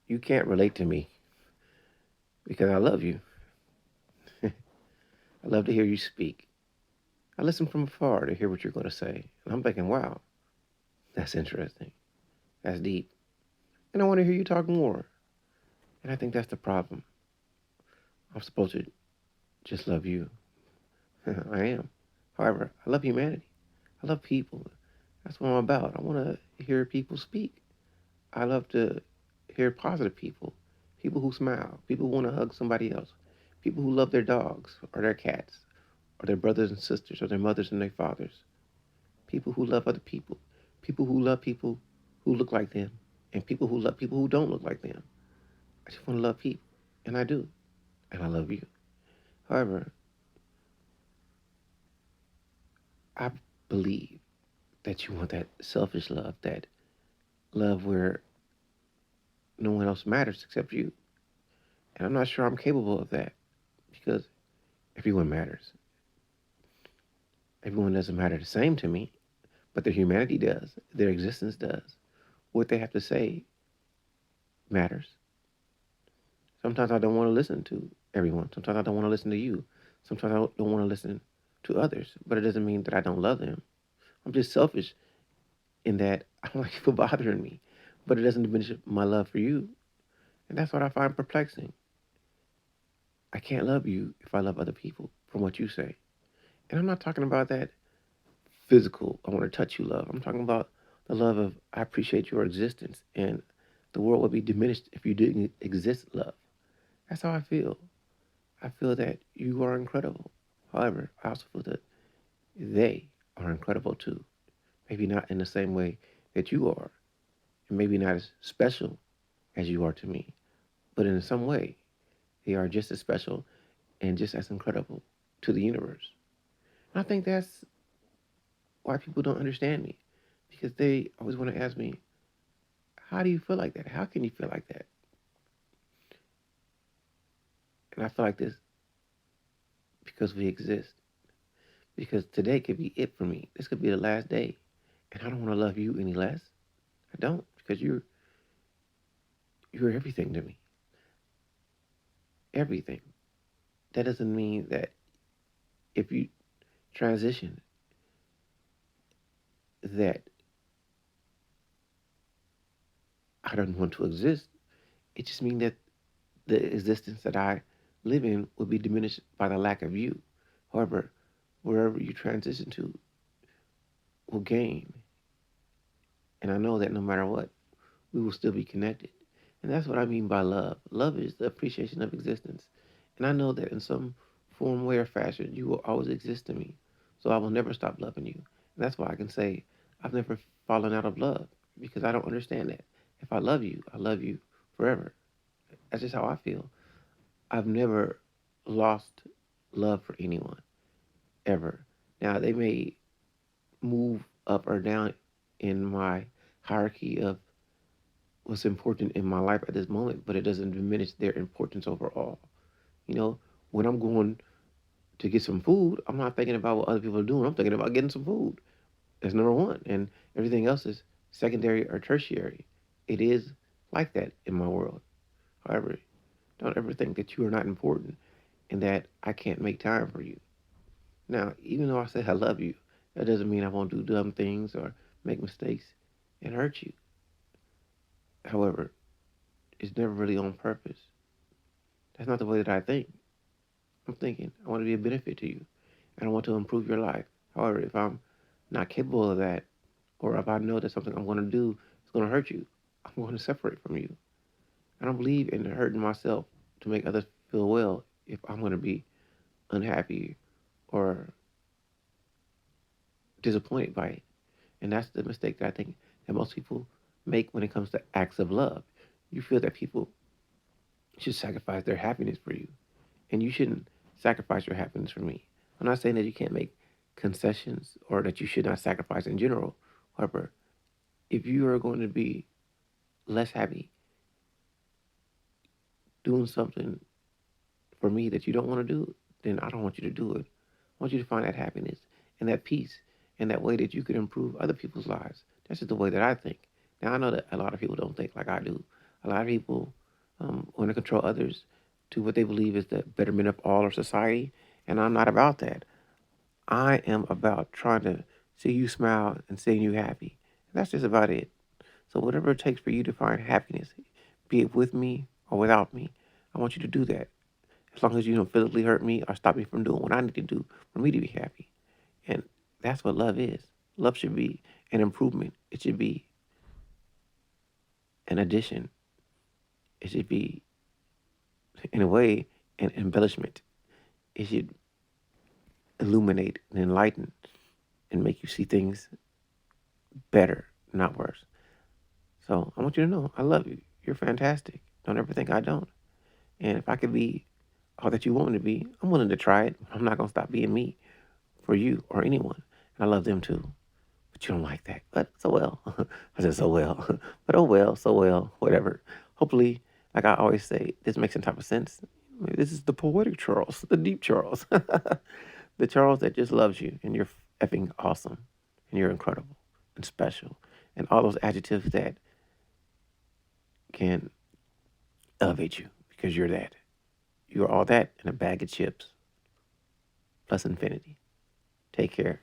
You can't relate to me because I love you. I love to hear you speak. I listen from afar to hear what you're going to say. And I'm thinking, wow, that's interesting. That's deep. And I want to hear you talk more. And I think that's the problem. I'm supposed to just love you. I am. However, I love humanity. I love people. That's what I'm about. I want to hear people speak. I love to hear positive people, people who smile, people who want to hug somebody else, people who love their dogs or their cats or their brothers and sisters or their mothers and their fathers, people who love other people who love people who look like them, and people who love people who don't look like them. I just want to love people, and I do, and I love you. However, I believe that you want that selfish love, that love where no one else matters except you. And I'm not sure I'm capable of that because everyone matters. Everyone doesn't matter the same to me, but their humanity does, their existence does. What they have to say matters. Sometimes I don't want to listen to everyone. Sometimes I don't want to listen to you. Sometimes I don't want to listen to others, but it doesn't mean that I don't love them. I'm just selfish in that I don't like people bothering me, but it doesn't diminish my love for you. And that's what I find perplexing. I can't love you if I love other people, from what you say. And I'm not talking about that physical, I want to touch you love. I'm talking about the love of I appreciate your existence and the world would be diminished if you didn't exist love. That's how I feel. I feel that you are incredible. However, I also feel that they are incredible too. Maybe not in the same way that you are, and maybe not as special as you are to me, but in some way, they are just as special and just as incredible to the universe. And I think that's why people don't understand me because they always want to ask me, how do you feel like that? How can you feel like that? And I feel like this because we exist. Because today could be it for me. This could be the last day. And I don't want to love you any less. I don't because you're everything to me. Everything. That doesn't mean that if you transition that I don't want to exist. It just means that the existence that I live in will be diminished by the lack of you. However, wherever you transition to will gain. And I know that no matter what, we will still be connected. And that's what I mean by love. Love is the appreciation of existence. And I know that in some form, way, or fashion, you will always exist to me. So I will never stop loving you. And that's why I can say I've never fallen out of love because I don't understand that. If I love you forever. That's just how I feel. I've never lost love for anyone, ever. Now, they may move up or down in my hierarchy of what's important in my life at this moment, but it doesn't diminish their importance overall. You know, when I'm going to get some food, I'm not thinking about what other people are doing. I'm thinking about getting some food. That's number one. And everything else is secondary or tertiary. It is like that in my world. However, don't ever think that you are not important and that I can't make time for you. Now, even though I say I love you, that doesn't mean I won't do dumb things or make mistakes and hurt you. However, it's never really on purpose. That's not the way that I think. I'm thinking I want to be a benefit to you and I want to improve your life. However, if I'm not capable of that, or if I know that something I'm going to do is going to hurt you, I'm going to separate from you. I don't believe in hurting myself to make others feel well if I'm going to be unhappy or disappointed by it. And that's the mistake that I think that most people make when it comes to acts of love. You feel that people should sacrifice their happiness for you, and you shouldn't sacrifice your happiness for me. I'm not saying that you can't make concessions or that you should not sacrifice in general. However, if you are going to be less happy doing something for me that you don't want to do, then I don't want you to do it. I want you to find that happiness and that peace and that way that you can improve other people's lives. That's just the way that I think. Now, I know that a lot of people don't think like I do. A lot of people want to control others to what they believe is the betterment of all of society, and I'm not about that. I am about trying to see you smile and seeing you happy. That's just about it. So whatever it takes for you to find happiness, be it with me or without me, I want you to do that. As long as you don't physically hurt me or stop me from doing what I need to do for me to be happy. And that's what love is. Love should be an improvement. It should be an addition. It should be, in a way, an embellishment. It should illuminate and enlighten and make you see things better, not worse. So I want you to know I love you. You're fantastic. Don't ever think I don't. And if I could be all that you want me to be, I'm willing to try it. I'm not going to stop being me for you or anyone. And I love them too. But you don't like that. But so well. I said so well. But oh well, so well, whatever. Hopefully, like I always say, this makes some type of sense. This is the poetic Charles, the deep Charles. The Charles that just loves you and you're effing awesome and you're incredible and special. And all those adjectives that can elevate you because you're that. You're all that and a bag of chips plus infinity. Take care.